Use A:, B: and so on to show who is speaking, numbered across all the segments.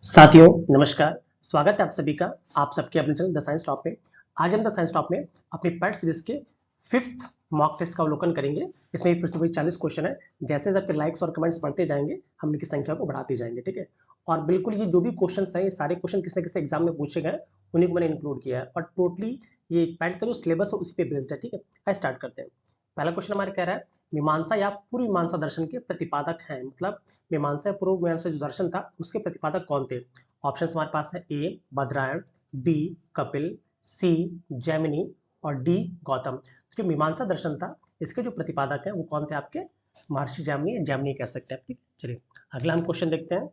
A: साथियों नमस्कार। स्वागत है आप सभी का आप सबके अपने चैनल द साइंस टॉप में। आज हम द साइंस टॉप में अपनी पैट सीरीज के 5th मॉक टेस्ट का अवलोकन करेंगे। इसमें फिर से वही 40 क्वेश्चन है। जैसे आपके लाइक्स और कमेंट्स बढ़ते जाएंगे हम इनकी संख्या को बढ़ाते जाएंगे, ठीक है। और बिल्कुल ये जो भी क्वेश्चन है ये सारे क्वेश्चन किसी न किसी एग्जाम में पूछे गए, उन्हीं को मैंने इंक्लूड किया है और टोटली ये पैट का जो सिलेबस है उसी पे बेस्ड है, ठीक है। आइए स्टार्ट करते हैं। पहला क्वेश्चन हमारे कह रहा है मीमांसा या पूर्व मीमांसा दर्शन के प्रतिपादक हैं, मतलब मीमांसा या पूर्व मीमांसा जो दर्शन था उसके प्रतिपादक कौन थे। ऑप्शन हमारे पास है ए बद्रायण, बी कपिल, सी जैमिनी और डी गौतम। जो मीमांसा दर्शन था इसके जो प्रतिपादक हैं वो कौन थे आपके महर्षि जैमिनी, जैमिनी कह सकते हैं, ठीक। चलिए अगला हम क्वेश्चन देखते हैं।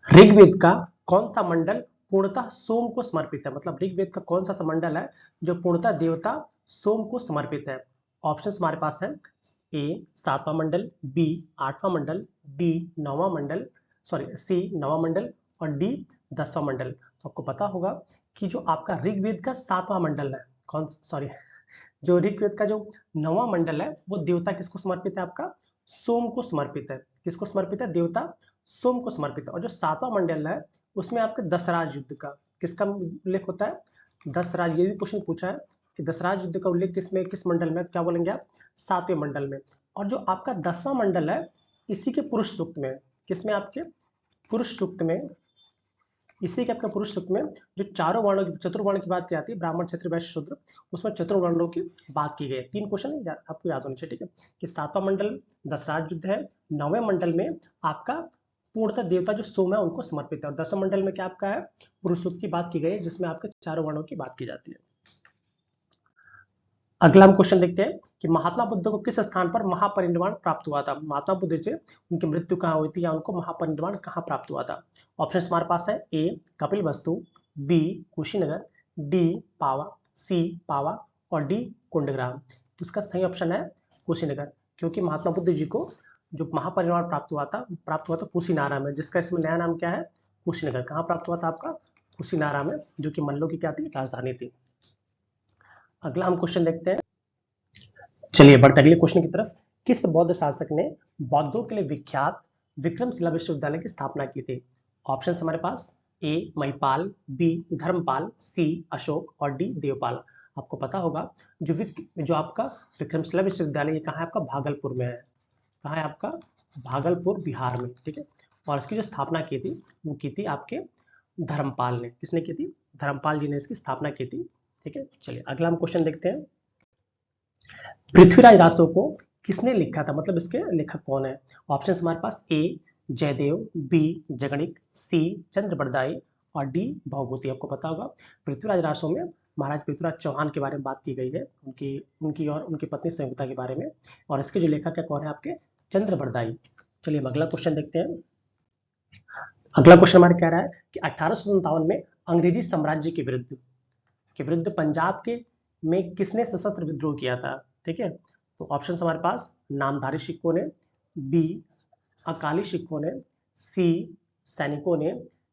A: ऋग्वेद का कौन सा मंडल पूर्णतः सोम को समर्पित है, मतलब ऋग्वेद का कौन सा मंडल है जो पूर्णतः देवता सोम को समर्पित है। ऑप्शंस हमारे पास है ए 7वां मंडल, बी 8वां मंडल, डी 9वां मंडल, सी 9वां मंडल और डी 10वां मंडल। तो आपको पता होगा कि जो आपका ऋग्वेद का 7वां मंडल है, जो ऋग्वेद का जो 9वां मंडल है वो देवता किसको समर्पित है, आपका सोम को समर्पित है। किसको समर्पित है, देवता सोम को समर्पित है। और जो 7वां मंडल है उसमें आपके दशराज युद्ध का किसका उल्लेख होता है, दशराज। ये भी क्वेश्चन पूछा है कि दशराज युद्ध का उल्लेख किसमें, किस मंडल में, क्या बोलेंगे आप, 7वें मंडल में। और जो आपका 10वां मंडल है इसी के पुरुष सूक्त में, किसमें, आपके पुरुष सूक्त में, इसी के आपका पुरुष सूक्त में जो चारों वर्णों की, चतुर्वर्ण की बात की जाती है, ब्राह्मण क्षत्रिय वैश्य शूद्र, उसमें चतुर्वर्णों की बात की गई है। 3 क्वेश्चन आपको याद होने चाहिए, ठीक है। कि 7वां मंडल दशराज युद्ध है, 9वें मंडल में आपका पूर्णतः देवता जो सोम है उनको समर्पित है, और 10वें मंडल में क्या आपका है, पुरुष सूक्त की बात की गई है जिसमें आपके चारों वर्णों की बात की जाती है। अगला हम क्वेश्चन देखते हैं कि महात्मा बुद्ध को किस स्थान पर महापरिनिर्वाण प्राप्त हुआ था। महात्मा बुद्ध से उनकी मृत्यु कहाँ हुई थी या उनको महापरिनिर्वाण कहाँ प्राप्त हुआ था। ऑप्शन हमारे पास है ए कपिल वस्तु, बी कुशीनगर, डी पावा, सी पावा और डी कुंडग्राम। तो इसका सही ऑप्शन है कुशीनगर, क्योंकि महात्मा बुद्ध जी को जो महापरिनिर्वाण प्राप्त हुआ था कुशीनारा में, जिसका इसमें नया नाम क्या है, कुशीनगर। कहाँ प्राप्त हुआ था आपका, कुशीनारा में, जो कि मल्लों की क्या थी, राजधानी थी। अगला हम क्वेश्चन देखते हैं। चलिए बढ़ते अगले क्वेश्चन की तरफ। किस बौद्ध शासक ने बौद्धों के लिए विख्यात विक्रमशिला विश्वविद्यालय की स्थापना की थी। ऑप्शन हमारे पास ए महिपाल, बी धर्मपाल, सी अशोक और डी देवपाल। आपको पता होगा जो आपका विक्रमशिला विश्वविद्यालय कहाँ है, आपका भागलपुर में है। कहाँ है आपका, भागलपुर बिहार में, ठीक है। और इसकी जो स्थापना की थी वो की थी आपके धर्मपाल ने। किसने की थी, धर्मपाल जी ने इसकी स्थापना की थी, ठीक है। चलिए अगला हम क्वेश्चन देखते हैं। पृथ्वीराज रासो को किसने लिखा था, मतलब इसके लेखक कौन है। ऑप्शन हमारे पास ए जयदेव, बी जगणिक, सी चंद्र बरदाई और डी भवभूति। आपको पता होगा पृथ्वीराज रासो में महाराज पृथ्वीराज चौहान के बारे में बात की गई है, उनकी और उनकी पत्नी संयुक्ता के बारे में। और इसके जो लेखक है कौन है, आपके चंद्र बरदाई। चलिए हम अगला क्वेश्चन देखते हैं। अगला क्वेश्चन हमारे कह रहा है कि 1857 में अंग्रेजी साम्राज्य के विरुद्ध पंजाब के में किसने सशस्त्र विद्रोह किया था, ठीक है। तो ऑप्शन हमारे पास नामधारी सिखों ने, बी अकाली सिखों ने, सी सैनिकों ने,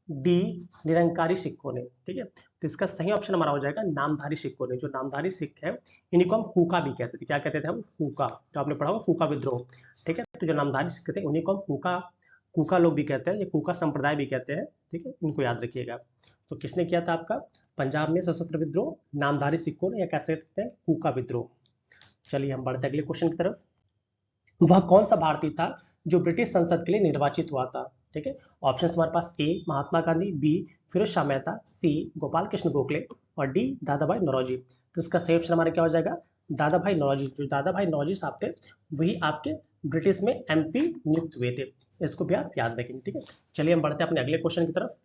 A: डी निरंकारी सिखों ने, ठीक है। तो इसका सही ऑप्शन हमारा हो जाएगा नामधारी सिखों ने। जो नामधारी सिख है इन्हीं को हम हुका भी कहते थे। क्या कहते थे हम, हुका। तो आपने पढ़ा होगा हुका विद्रोह, ठीक है। तो जो नामधारी सिख थे उन्हीं को हम हुका लोग भी कहते हैं, ये हुका संप्रदाय भी कहते हैं, ठीक है। इनको याद रखिएगा। तो किसने किया था आपका पंजाब में सशस्त्र विद्रोह, नामधारी सिखों ने, या कह सकते हैं हुका विद्रोह। चलिए हम बढ़ते अगले क्वेश्चन की तरफ। वह कौन सा भारतीय था जो ब्रिटिश संसद के लिए निर्वाचित हुआ था, ठीक है। ऑप्शन हमारे पास ए महात्मा गांधी, बी फिरोज शाह मेहता, सी गोपाल कृष्ण गोखले और डी दादा भाई नौरोजी। तो इसका सही ऑप्शन हमारा क्या हो जाएगा, दादा भाई नौरोजी। जो दादा भाई नौरोजी साहब थे वही आपके ब्रिटिश में एमपी नियुक्त हुए थे। इसको भी आप याद रखेंगे, ठीक है। चलिए हम बढ़ते हैं अपने अगले क्वेश्चन की तरफ।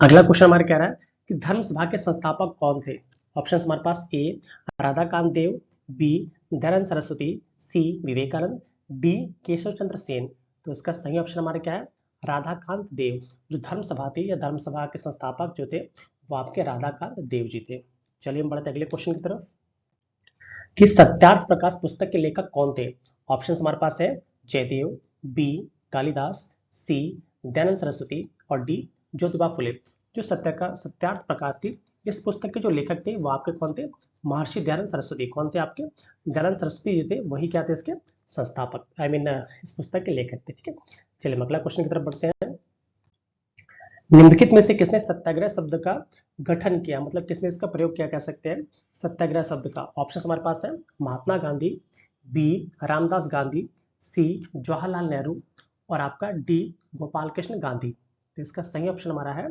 A: अगला क्वेश्चन हमारे कह रहा है कि धर्म सभा के संस्थापक कौन थे। ऑप्शन हमारे पास ए राधाकांत देव, बी दयानंद सरस्वती, सी विवेकानंद, डी केशव चंद्र सेन। तो इसका सही ऑप्शन हमारे क्या है, राधाकांत देव। जो धर्म सभा थी या धर्म सभा के संस्थापक जो थे वो आपके राधाकांत देव जी थे। चलिए हम बढ़ते अगले क्वेश्चन की तरफ कि सत्यार्थ प्रकाश पुस्तक के लेखक कौन थे। ऑप्शन हमारे पास है जयदेव, बी कालिदास, सी दयानंद सरस्वती और डी ज्योतिबा फुले। जो सत्यार्थ प्रकाश थी इस पुस्तक के जो लेखक थे वो आपके कौन थे? महर्षि दयानंद सरस्वती। कौन थे आपके? दयानंद सरस्वती जी थे, वही क्या थे इसके संस्थापक, इस पुस्तक के लेखक थे। ठीक है, चलिए अगला क्वेश्चन की तरफ बढ़ते हैं। निम्नलिखित में से किसने सत्याग्रह शब्द का गठन किया, मतलब किसने इसका प्रयोग किया, कह सकते हैं सत्याग्रह शब्द का। ऑप्शन हमारे पास है महात्मा गांधी, बी रामदास गांधी, सी जवाहरलाल नेहरू और आपका डी गोपाल कृष्ण गांधी। तो इसका सही ऑप्शन हमारा है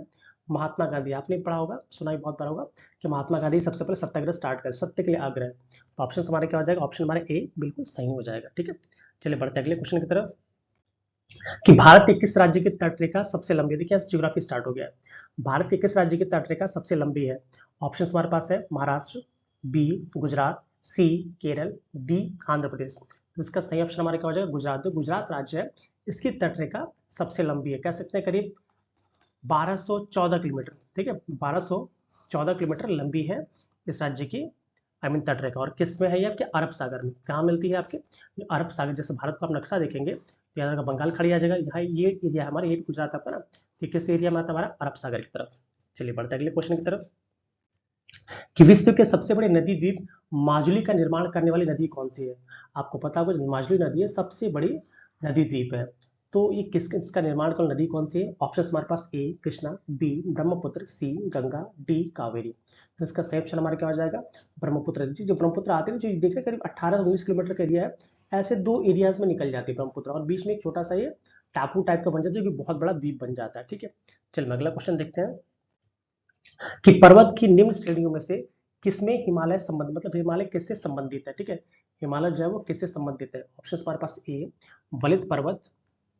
A: महात्मा गांधी। आपने पढ़ा होगा, सुना ही बहुत बार होगा कि महात्मा गांधी सबसे पहले सत्याग्रह स्टार्ट कर, सत्य के लिए आग्रह। तो ऑप्शन हमारे क्या हो जाएगा? ऑप्शन हमारे ए बिल्कुल सही हो जाएगा। ठीक है, चलिए बढ़ते हैं अगले क्वेश्चन की तरफ कि भारत के किस राज्य की तटरेखा सबसे लंबी है। देखिए ज्योग्राफी स्टार्ट हो गया है। भारत के किस राज्य की तटरेखा सबसे लंबी है? ऑप्शन हमारे पास है महाराष्ट्र, बी गुजरात, सी केरल, डी आंध्र प्रदेश। तो इसका सही ऑप्शन हमारे क्या हो जाएगा? गुजरात। जो गुजरात राज्य है इसकी तटरेखा सबसे लंबी है, कह सकते हैं करीब 1214 किलोमीटर। ठीक है, 1214 किलोमीटर लंबी है इस राज्य की तटरेखा। और किस में है ये? आपके अरब सागर में। कहाँ मिलती है? आपके अरब सागर। जैसे भारत का आप नक्शा देखेंगे तो यहाँ बंगाल खाड़ी आ जाएगा, यहाँ ये एरिया हमारा, ये गुजरात आपका ना, तो किस एरिया में आता है? हमारा अरब सागर की तरफ। चलिए बढ़ते अगले क्वेश्चन की तरफ कि विश्व के सबसे बड़े नदी द्वीप माजुली का निर्माण करने वाली नदी कौन सी है? आपको पता होगा माजुली नदी है सबसे बड़ी नदी द्वीप है। तो ये किसका निर्माण कर नदी कौन सी है? ऑप्शन हमारे पास ए कृष्णा, बी ब्रह्मपुत्र, सी गंगा, डी कावेरी। तो इसका सही ऑप्शन हमारा क्या हो जाएगा? ब्रह्मपुत्र। जो ब्रह्मपुत्र आते हैं, जो देख रहे करीब 18-19 किलोमीटर का एरिया है, ऐसे दो एरियाज में निकल जाती है ब्रह्मपुत्र, और बीच में एक छोटा सा ये टापू टाइप का बन जाता है, जो कि बहुत बड़ा द्वीप बन जाता है। ठीक है, चलिए अगला क्वेश्चन देखते हैं कि पर्वत की निम्न श्रेणियों में से किसमें हिमालय संबंध, मतलब हिमालय किससे संबंधित है? ठीक है, हिमालय जो है वो किससे संबंधित है? ऑप्शन हमारे पास ए बलित पर्वत,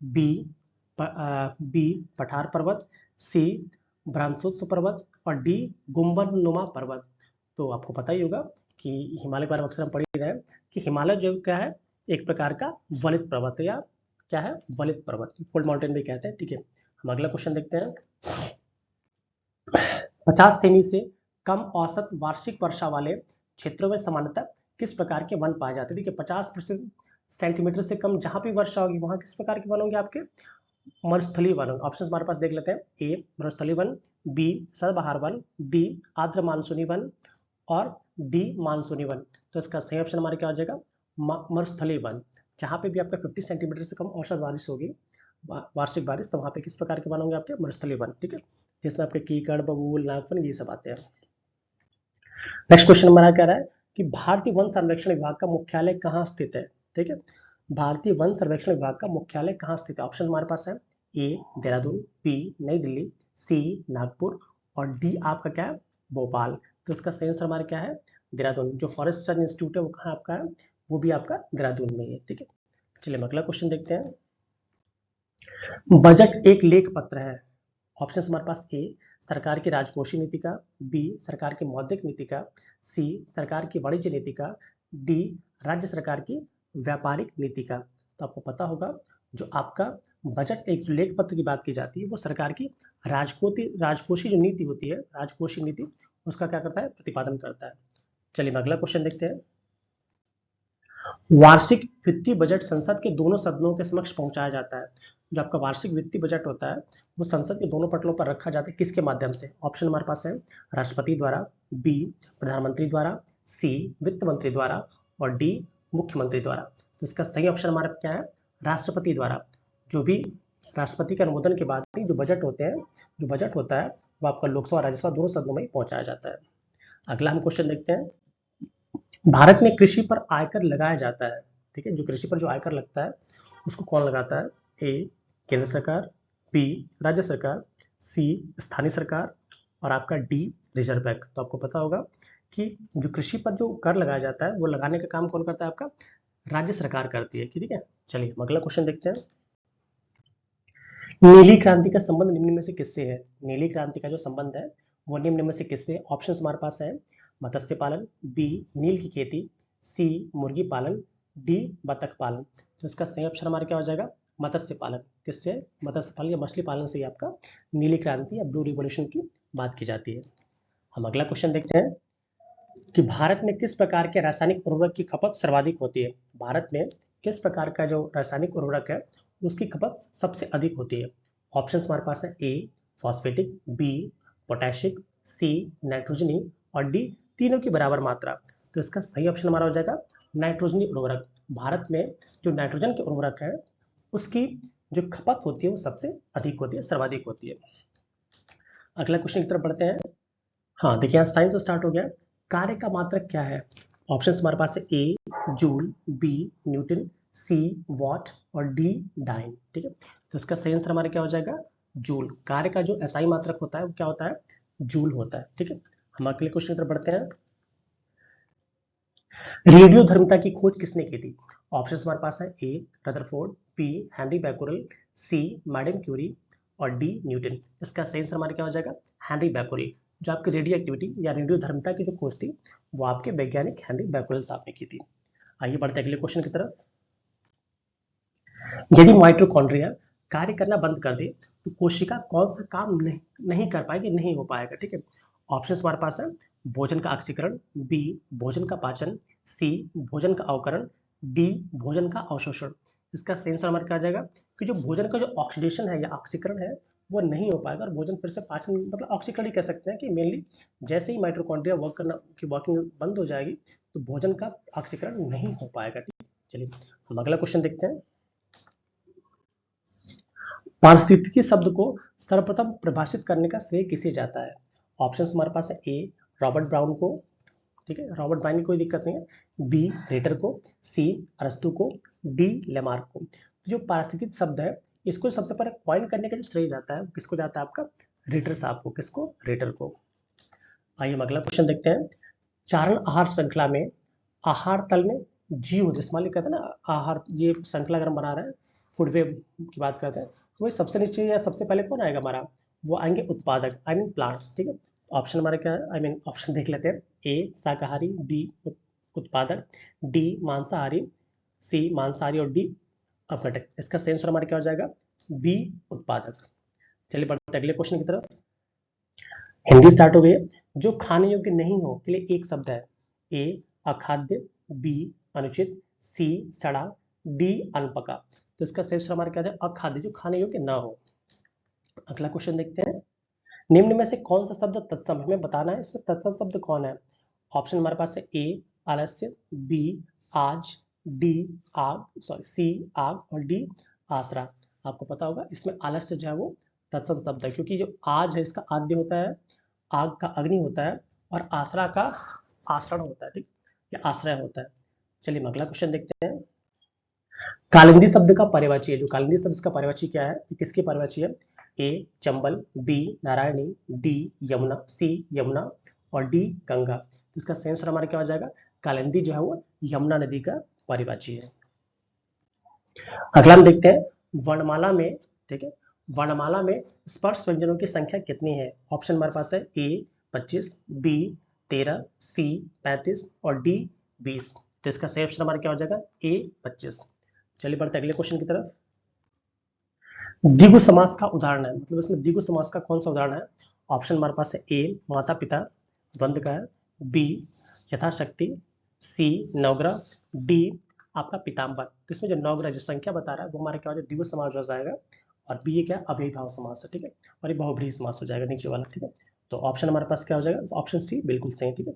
A: बी बी पठार पर्वत, सी भ्रांशोत्सव पर्वत और डी गुम्बदनुमा पर्वत। तो आपको पता ही होगा कि हिमालय के बारे में अक्सर हम पढ़ ही रहे हैं कि हिमालय जो क्या है, एक प्रकार का वलित पर्वत है, या क्या है? वलित पर्वत, फोल्ड माउंटेन भी कहते हैं। ठीक है, हम अगला क्वेश्चन देखते हैं। 50 सेमी से कम औसत वार्षिक वर्षा वाले क्षेत्रों में सामान्यतः किस प्रकार के वन पाए जाते हैं? देखिए 50% सेंटीमीटर से कम जहां भी वर्षा होगी वहां किस प्रकार के वन होंगे? आपके मरुस्थलीय वन। ऑप्शन हमारे पास देख लेते हैं। ए मरुस्थलीय वन, बी सदाबहार वन, डी आर्द्र मानसूनी वन और डी मानसूनी वन। तो इसका सही ऑप्शन हमारे क्या हो जाएगा? मरुस्थलीय वन। जहां पे भी आपका 50 सेंटीमीटर से कम औसत बारिश होगी, वार्षिक बारिश, तो वहां पे किस प्रकार के वन होंगे? आपके मरुस्थलीय वन। ठीक है, जिसमें आपके कीकड़, बबूल, नागफन ये सब आते हैं। नेक्स्ट क्वेश्चन हमारा क्या रहा है कि भारतीय वन संरक्षण विभाग का मुख्यालय कहाँ स्थित है? ठीक है, भारतीय वन सर्वेक्षण विभाग का मुख्यालय कहाँ स्थित है? ऑप्शन हमारे पास है ए देहरादून, बी नई दिल्ली, सी नागपुर और डी आपका क्या है? भोपाल। तो इसका सही आंसर हमारा क्या है? देहरादून। जो फॉरेस्ट सर्च इंस्टीट्यूट है वो कहाँ आपका है? वो भी आपका देहरादून में है। ठीक है, चलिए अगला क्वेश्चन देखते हैं। बजट एक लेख पत्र है। ऑप्शन हमारे पास ए सरकार की राजकोषीय नीति का, बी सरकार की मौद्रिक नीति का, सी सरकार की वाणिज्य नीति का, डी राज्य सरकार की व्यापारिक नीति का। तो आपको पता होगा जो आपका बजट एक जो लेख पत्र की बात की जाती है वो सरकार की राजकोषीय जो नीति होती है, राजकोषीय नीति, उसका क्या करता है? प्रतिपादन करता है। चलिए अगला क्वेश्चन देखते हैं। वार्षिक वित्तीय बजट संसद के दोनों सदनों के समक्ष पहुंचाया जाता है। जो आपका वार्षिक वित्तीय बजट होता है वो संसद के दोनों पटलों पर रखा जाता है, किसके माध्यम से? ऑप्शन हमारे पास है राष्ट्रपति द्वारा, बी प्रधानमंत्री द्वारा, सी वित्त मंत्री द्वारा और डी मुख्यमंत्री द्वारा। तो इसका सही ऑप्शन हमारा क्या है? राष्ट्रपति द्वारा। जो भी राष्ट्रपति के अनुमोदन के बाद जो बजट होते हैं, जो बजट होता है वो आपका लोकसभा और राज्यसभा दोनों सदनों में पहुंचाया जाता है। अगला हम क्वेश्चन देखते हैं। भारत में कृषि पर आयकर लगाया जाता है। ठीक है, जो कृषि पर जो आयकर लगता है उसको कौन लगाता है? ए केंद्र सरकार, बी राज्य सरकार, सी स्थानीय सरकार और आपका डी रिजर्व बैंक। तो आपको पता होगा कि जो कृषि पर जो कर लगाया जाता है वो लगाने का काम कौन करता है? आपका राज्य सरकार करती है। ठीक है, चलिए अगला क्वेश्चन देखते हैं। नीली क्रांति का संबंध निम्न में से किससे है? नीली क्रांति का जो संबंध है वो निम्न में से किससे? ऑप्शन हमारे पास है मत्स्य पालन, बी नील की खेती, सी मुर्गी पालन, डी बतख पालन। तो इसका सही ऑप्शन हमारा क्या हो जाएगा? मत्स्य पालन। किससे? मत्स्य पालन या मछली पालन से ही आपका नीली क्रांति या ब्लू रिवोल्यूशन की बात की जाती है। हम अगला क्वेश्चन देखते हैं कि भारत में किस प्रकार के रासायनिक उर्वरक की खपत सर्वाधिक होती है? भारत में किस प्रकार का जो रासायनिक उर्वरक है उसकी खपत सबसे अधिक होती है? ऑप्शन हमारे पास है ए फॉस्फेटिक, बी पोटैशिक, सी नाइट्रोजनी और डी तीनों की बराबर मात्रा। तो इसका सही ऑप्शन हमारा हो जाएगा नाइट्रोजनी उर्वरक। भारत में जो नाइट्रोजन के उर्वरक है उसकी जो खपत होती है वो सबसे अधिक होती है, सर्वाधिक होती है। अगला क्वेश्चन की तरफ बढ़ते हैं। हाँ देखिए यहाँ साइंस स्टार्ट हो गया। कार्य का मात्रक क्या है? ऑप्शन हमारे पास है A joule, B newton, C watt और डी डाइन। ठीक है, तो इसका सही आंसर हमारा क्या हो जाएगा? जूल। कार्य का जो एसआई मात्रक होता है वो क्या होता है? जूल होता है। ठीक है, हम अगले क्वेश्चन की तरफ बढ़ते हैं। रेडियो धर्मिता की खोज किसने की थी? ऑप्शन हमारे पास है ए रदरफोर्ड, बी हेनरी बैकुरल, सी मैडम क्यूरी और डी न्यूटन। इसका सही आंसर हमारा क्या हो जाएगा? Henry Becquerel. जो आपकी रेडियो एक्टिविटी या रेडियो धर्मिता की जो खोज थी वो आपके वैज्ञानिक हेनरी बैकुरल साहब ने की थी। आइए बढ़ते हैं अगले क्वेश्चन की तरफ। यदि माइटोकॉन्ड्रिया कार्य करना बंद कर दे तो कोशिका कौन सा काम नहीं कर पाएगी, नहीं हो पाएगा? ठीक है, ऑप्शन हमारे पास है भोजन का ऑक्सीकरण, बी भोजन का पाचन, सी भोजन का अवकरण, डी भोजन का अवशोषण। इसका सही आंसर हमारा क्या आ जाएगा कि जो भोजन का जो ऑक्सीडेशन है या ऑक्सीकरण है वो नहीं हो पाएगा और भोजन फिर से पाचन मतलब ऑक्सीकरण ही कह सकते हैं कि मेनली जैसे ही माइटोकॉन्ड्रिया वर्क करना की वर्किंग बंद हो जाएगी तो भोजन का ऑक्सीकरण नहीं हो पाएगा। ठीक, चलिए हम अगला क्वेश्चन देखते हैं। पारिस्थितिकी शब्द को सर्वप्रथम परिभाषित करने का श्रेय किसे जाता है? ऑप्शन हमारे पास है ए रॉबर्ट ब्राउन को, ठीक है, रॉबर्ट ब्राउन की कोई दिक्कत नहीं है, बी रेटर को, सी अरस्तु को, डी लेमार्क को। तो जो पारिस्थितिक शब्द है इसको सबसे पहले कॉइन करने का जो श्रेय जाता है किसको जाता है? आपका रेटर साहब को। किसको? रेटर को। आइए हम अगला क्वेश्चन देखते हैं। चारण आहार श्रृंखला में आहार तल में जीव, जैसे मान लीजिए कहते हैं ना आहार, ये श्रृंखला अगर हम बना रहे हैं फूडवे की बात करते हैं तो वही सबसे नीचे या सबसे पहले कौन आएगा हमारा? वो आएंगे उत्पादक, आई मीन प्लांट्स। ठीक है, ऑप्शन हमारे क्या है? आई मीन ऑप्शन देख लेते हैं। ए शाकाहारी, बी उत्पादक, डी मांसाहारी, सी मांसाहारी और डी अपघटक। इसका सही आंसर हमारा क्या हो जाएगा? बी उत्पादक। चलिए बढ़ते अगले क्वेश्चन की तरफ। हिंदी स्टार्ट हो गई है। जो खाने योग्य नहीं हो के लिए एक शब्द है। ए अखाद्य, बी अनुचित, सी सड़ा, डी अनपका। तो इसका सही उत्तर हमारा क्या है? अखाद्य, जो खाने योग्य ना हो। अगला क्वेश्चन देखते हैं। निम्न में से कौन सा शब्द तत्सम, हमें बताना है इसमें तत्सम शब्द कौन है। ऑप्शन हमारे पास है ए आलस्य, बी आज, डी आग सॉरी सी आग और डी आसरा। आपको पता होगा इसमें आलस्य जो है वो तत्सम शब्द है क्योंकि जो आज है इसका आद्य होता है, आग का अग्नि होता है और आसरा का आश्रय होता है। ठीक, या आश्रय होता है। चलिए अगला क्वेश्चन देखते हैं। कालिंदी शब्द का पर्यायवाची है, जो कालिंदी शब्द का पर्यायवाची क्या है, किसकी पर्यायवाची है? ए चंबल, बी नारायणी, डी यमुना, सी यमुना और डी गंगा। तो इसका सही आंसर हमारा क्या हो जाएगा? कालिंदी जो है वो यमुना नदी का पर्यायवाची है। अगला हम देखते हैं वर्णमाला में। ठीक है, वर्णमाला में स्पर्श व्यंजनों की संख्या कितनी है? ऑप्शन हमारे पास है ए 25, बी 13, सी 35 और डी 20। तो इसका सही ऑप्शन हमारा क्या हो जाएगा? ए 25। चलिए बढ़ते अगले क्वेश्चन की तरफ। द्विगु समास का उदाहरण है, मतलब इसमें द्विगु समास का कौन सा उदाहरण है? ऑप्शन हमारे पास है ए माता पिता द्वंद्व का है, बी यथाशक्ति, सी नवग्रह, डी आपका पीताम्बर। तो इसमें जो नवग्रह जो संख्या बता रहा है वो हमारे क्या हो जाएगा? द्विगु समास हो जाएगा और बी ये क्या? अव्ययीभाव समास है। ठीक है, और ये बहुब्रीहि समास हो जाएगा नीचे वाला। ठीक है, तो ऑप्शन हमारे पास क्या हो जाएगा? ऑप्शन सी बिल्कुल सही। ठीक है,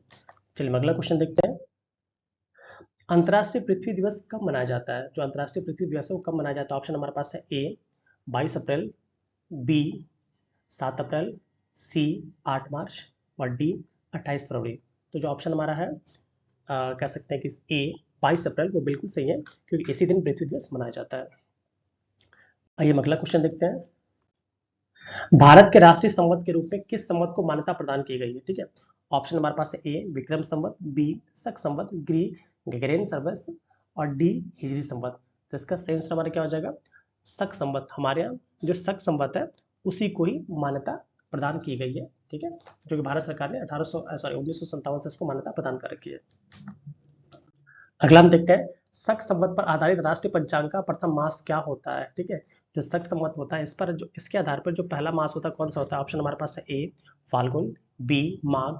A: चलिए अगला क्वेश्चन देखते हैं। अंतर्राष्ट्रीय पृथ्वी दिवस कब मनाया जाता है? जो अंतर्राष्ट्रीय पृथ्वी दिवस है वो कब मनाया जाता है? ऑप्शन हमारे पास है ए 22 अप्रैल, बी 7 अप्रैल, सी 8 मार्च और डी 28 फरवरी। तो जो ऑप्शन हमारा है कह सकते हैं कि ए 22 अप्रैल वो बिल्कुल सही है क्योंकि इसी दिन पृथ्वी दिवस मनाया जाता है। आइए हम अगला क्वेश्चन देखते हैं। भारत के राष्ट्रीय संवत के रूप में किस संवत को मान्यता प्रदान की गई है? ठीक है, ऑप्शन हमारे पास है ए विक्रम संवत, बी शक संवत, ग्रेगोरियन संवत और डी हिजरी संवत। तो इसका सही आंसर हमारा क्या हो जाएगा? शक संवत। हमारे यहाँ जो शक संवत है उसी को ही मान्यता प्रदान की गई है। ठीक है, जो कि भारत सरकार ने 1957 से इसको मान्यता प्रदान कर रखी है। अगला हम देखते हैं शक संवत पर आधारित राष्ट्रीय पंचांग का प्रथम मास क्या होता है? ठीक है, जो शक संवत होता है इस पर जो इसके आधार पर जो पहला मास होता है कौन सा होता है? ऑप्शन हमारे पास है ए फाल्गुन, बी माघ,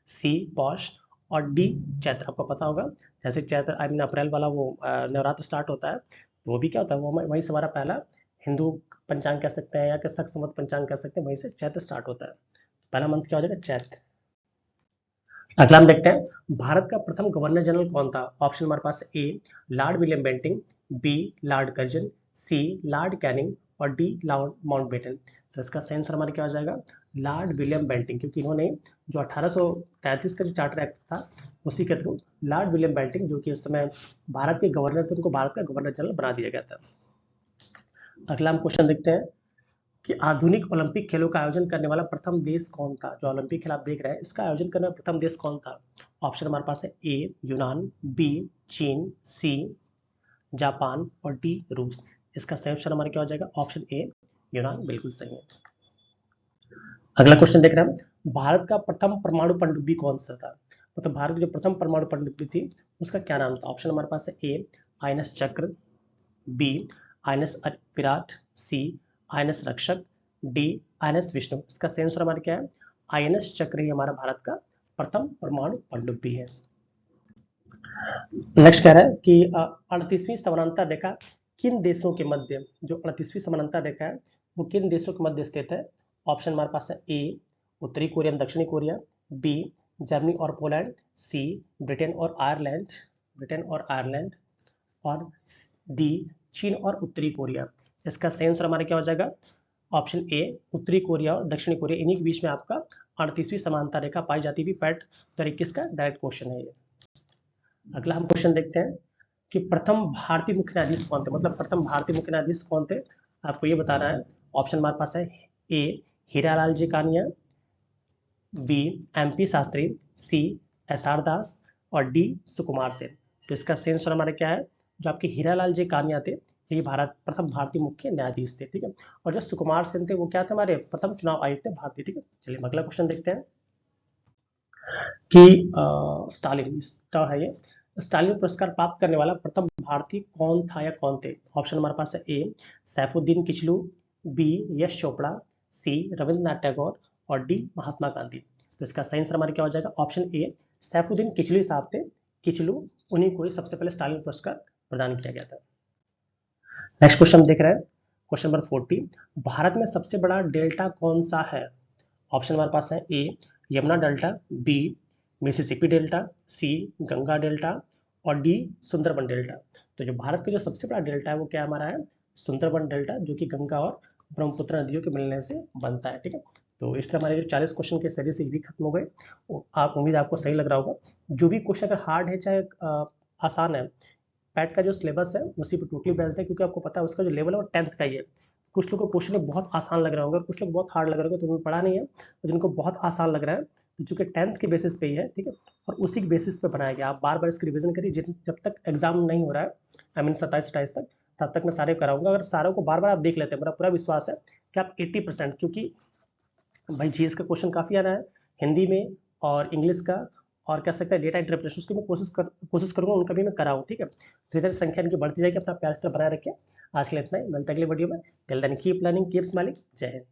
A: सी पौष और डी चैत्र। आपको पता होगा जैसे चैत्र आई मीन अप्रैल वाला वो नवरात्र स्टार्ट होता है तो वो भी क्या होता है? वो वहीं से हमारा पहला हिंदू पंचांग कह सकते हैं या शक संवत पंचांग कह सकते हैं, वहीं से चैत्र स्टार्ट होता है। पहला मंथ क्या हो जाएगा, चैत। अगला हम देखते हैं भारत का प्रथम गवर्नर जनरल कौन था। ऑप्शन हमारे पास A Lord William Bentinck, B Lord Curzon, C Lord Canning और डी लॉर्ड माउंटबेटन। तो इसका सही आंसर हमारा क्या हो जाएगा, लॉर्ड विलियम बेंटिंग, क्योंकि इन्होंने जो 1833 का जो चार्टर एक्ट था उसी के थ्रू लॉर्ड विलियम बेंटिंग जो कि उस समय भारत के गवर्नर थे, उनको भारत का गवर्नर जनरल बना दिया गया था। अगला हम क्वेश्चन देखते हैं कि आधुनिक ओलंपिक खेलों का आयोजन करने वाला प्रथम देश कौन था। जो ओलंपिक खेल आप देख रहे हैं इसका आयोजन करने वाला प्रथम देश कौन था। ऑप्शन हमारे पास है ए यूनान, बी चीन, सी जापान और डी रूस। इसका सही आंसर हमारा क्या हो जाएगा, ऑप्शन ए यूनान, बिल्कुल सही है। अगला क्वेश्चन देख रहे हैं भारत का प्रथम परमाणु पनडुब्बी कौन सा था। मतलब भारत की जो प्रथम परमाणु पनडुब्बी थी उसका क्या नाम था। ऑप्शन हमारे पास है ए आईएनएस चक्र, बी आईएनएस विराट, सी आईएनएस रक्षक, डी आईएनएस विष्णु। इसका सही आंसर हमारा क्या है, आईएनएस चक्र ही हमारा भारत का प्रथम परमाणु पनडुब्बी है। नेक्स्ट कह रहा है कि 38वीं समानांतर रेखा किन देशों के मध्य, जो 38वीं समानांतर रेखा है वो किन देशों के मध्य स्थित है। ऑप्शन हमारे पास है ए उत्तरी कोरिया दक्षिणी कोरिया, बी जर्मनी और पोलैंड, सी ब्रिटेन और आयरलैंड और डी चीन और उत्तरी कोरिया। इसका सही आंसर हमारा क्या हो जाएगा, ऑप्शन ए उत्तरी कोरिया और दक्षिणी कोरिया, इन्हीं के बीच में आपका 38वीं समानांतर रेखा पाई जाती है। पैट 2021 का डायरेक्ट क्वेश्चन है ये। अगला हम क्वेश्चन देखते हैं कि प्रथम भारतीय मुख्य न्यायाधीश कौन थे। मतलब प्रथम भारतीय मुख्य न्यायाधीश कौन थे आपको ये बताना है। ऑप्शन हमारे पास है ए हीरालाल जी Kania, B MP Shastri, C SR दास और डी सुकुमार सेन। तो इसका सही आंसर हमारा क्या है, जो आपके हीरालाल जी कानिया थे ये भारत प्रथम भारतीय मुख्य न्यायाधीश थे, ठीक है। और जो सुकुमार सेन थे वो क्या थे, हमारे प्रथम चुनाव आयुक्त थे भारतीय, ठीक है। चलिए अगला क्वेश्चन देखते हैं कि स्टालिन है ये स्टालिन पुरस्कार प्राप्त करने वाला प्रथम भारतीय कौन था या कौन थे। ऑप्शन हमारे पास है ए सैफुद्दीन किचलू, बी यश चोपड़ा, सी रविंद्रनाथ टैगोर और डी महात्मा गांधी। तो इसका सही आंसर हमारा क्या हो जाएगा, ऑप्शन ए सैफुद्दीन किचलू साहब थे। किचलू उन्हीं को सबसे पहले स्टालिन पुरस्कार प्रदान किया गया था। नेक्स्ट क्वेश्चन देख रहे हैं क्वेश्चन नंबर 40 भारत में सबसे बड़ा डेल्टा कौन सा है। ऑप्शन हमारे पास है A Yamuna delta, B Mississippi delta, C Ganga delta और डी सुंदरबन डेल्टा। तो जो भारत का जो सबसे बड़ा डेल्टा है वो क्या हमारा है, सुंदरबन डेल्टा, जो कि गंगा और ब्रह्मपुत्र नदियों के मिलने से बनता है, ठीक है। तो इसलिए हमारे जो 40 क्वेश्चन के सीरीज से भी खत्म हो गए। आप उम्मीद आपको सही लग रहा होगा। जो भी क्वेश्चन अगर हार्ड है चाहे आसान है, पैट का जो सिलेबस है उसी पर टोटली बेस्ड है, क्योंकि आपको पता है उसका जो लेवल है वो 10th का ही है। कुछ लोगों को क्वेश्चन बहुत आसान लग रहा होगा, कुछ लोग बहुत हार्ड लग रहा होगा, तो उन्होंने पढ़ा नहीं है। तो जिनको बहुत आसान लग रहा है तो चूंकि 10th के बेसिस पे ही है, ठीक है, और उसी के बेसिस पे बनाया गया। आप बार बार इसकी रिवीजन करिए, जब तक एग्जाम नहीं हो रहा है, आई मीन 27-28 तक, तब तक मैं सारे कराऊंगा। अगर सारों को बार बार आप देख लेते हैं, मेरा पूरा विश्वास है कि आप 80%, क्योंकि भाई जीएस का क्वेश्चन काफ़ी आना है हिंदी में और इंग्लिश का, और कह सकते हैं डेटा इंटरप्रिटेशन की मैं कोशिश करूंगा उनका भी मैं कराऊँ, ठीक है। धीरे धीरे संख्या इनकी बढ़ती जाएगी, अपना प्यार इस तरह बनाए रखें। आज के लिए इतना ही, मिलते हैं अगले वीडियो में। Till then keep learning, keep smiling. जय हिंद।